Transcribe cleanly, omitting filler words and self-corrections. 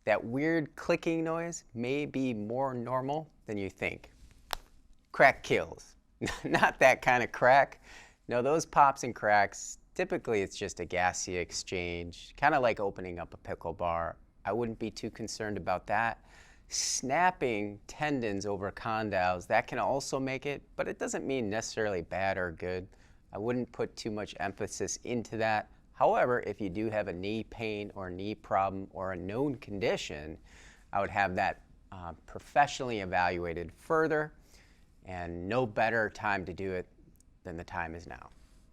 that weird clicking noise may be more normal than you think. Crack kills. Not that kind of crack. No, those pops and cracks, typically it's just a gassy exchange, kind of like opening up a pickle bar. I wouldn't be too concerned about that. Snapping tendons over condyles, that can also make it, but it doesn't mean necessarily bad or good. I wouldn't put too much emphasis into that. However, if you do have a knee pain or knee problem or a known condition, I would have that professionally evaluated further, and no better time to do it than the time is now.